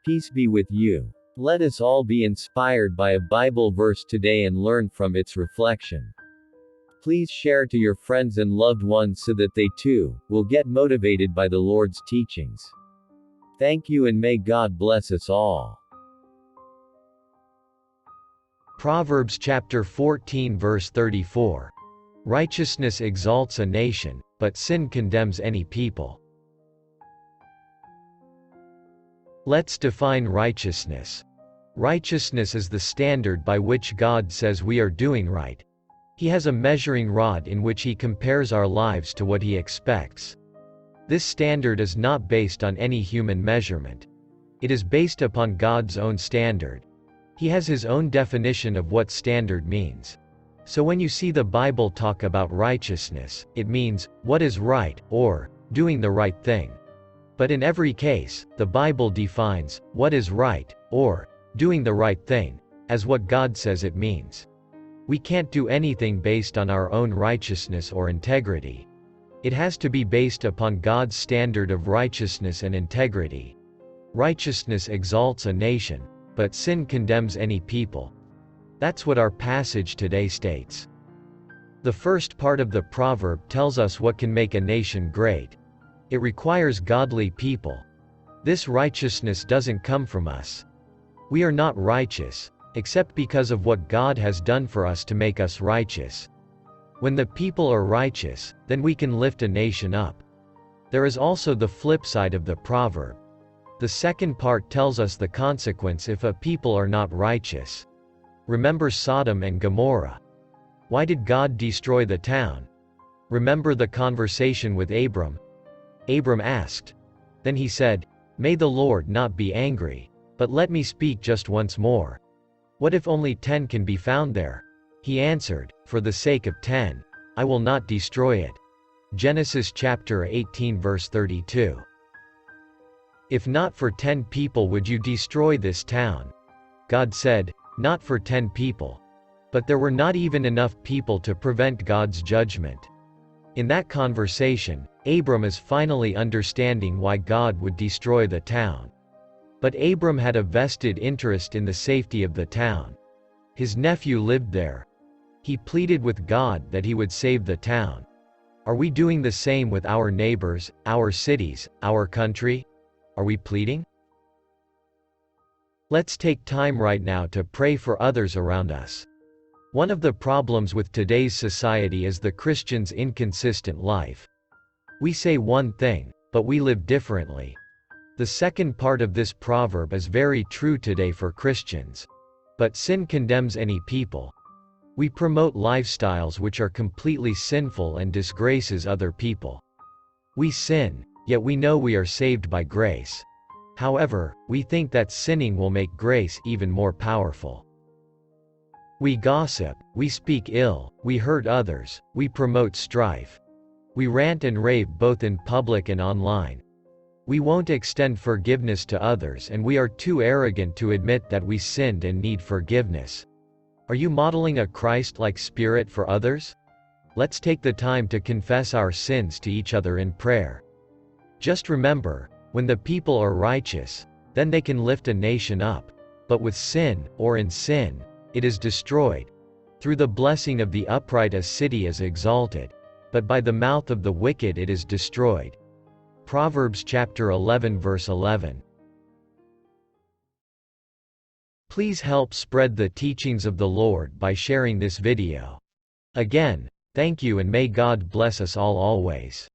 Peace be with you. Let us all be inspired by a Bible verse today and learn from its reflection. Please share to your friends and loved ones so that they too will get motivated by the Lord's teachings. Thank you and may God bless us all. Proverbs chapter 14 verse 34. Righteousness exalts a nation, but sin condemns any people. Let's define righteousness. Righteousness is the standard by which God says we are doing right. He has a measuring rod in which he compares our lives to what he expects. This standard is not based on any human measurement. It is based upon God's own standard. He has his own definition of what standard means. So when you see the Bible talk about righteousness, it means what is right, or doing the right thing. But in every case, the Bible defines what is right, or doing the right thing, as what God says it means. We can't do anything based on our own righteousness or integrity. It has to be based upon God's standard of righteousness and integrity. Righteousness exalts a nation, but sin condemns any people. That's what our passage today states. The first part of the proverb tells us what can make a nation great. It requires godly people. This righteousness doesn't come from us. We are not righteous, except because of what God has done for us to make us righteous. When the people are righteous, then we can lift a nation up. There is also the flip side of the proverb. The second part tells us the consequence if a people are not righteous. Remember Sodom and Gomorrah. Why did God destroy the town? Remember the conversation with Abram? Abram asked. Then he said, "May the Lord not be angry, but let me speak just once more. What if only 10 can be found there?" He answered, "For the sake of 10, I will not destroy it." Genesis chapter 18 verse 32. If not for 10 people would you destroy this town? God said, not for 10 people. But there were not even enough people to prevent God's judgment. In that conversation, Abram is finally understanding why God would destroy the town. But Abram had a vested interest in the safety of the town. His nephew lived there. He pleaded with God that he would save the town. Are we doing the same with our neighbors, our cities, our country? Are we pleading? Let's take time right now to pray for others around us. One of the problems with today's society is the Christian's inconsistent life. We say one thing, but we live differently. The second part of this proverb is very true today for Christians. But sin condemns any people. We promote lifestyles which are completely sinful and disgraces other people. We sin, yet we know we are saved by grace. However, we think that sinning will make grace even more powerful. We gossip, we speak ill, we hurt others, we promote strife. We rant and rave both in public and online. We won't extend forgiveness to others and we are too arrogant to admit that we sinned and need forgiveness. Are you modeling a Christ-like spirit for others? Let's take the time to confess our sins to each other in prayer. Just remember, when the people are righteous, then they can lift a nation up. But with sin, or in sin, it is destroyed. Through the blessing of the upright a city is exalted, but by the mouth of the wicked it is destroyed. Proverbs chapter 11 verse 11. Please help spread the teachings of the Lord by sharing this video. Again, thank you and may God bless us all always.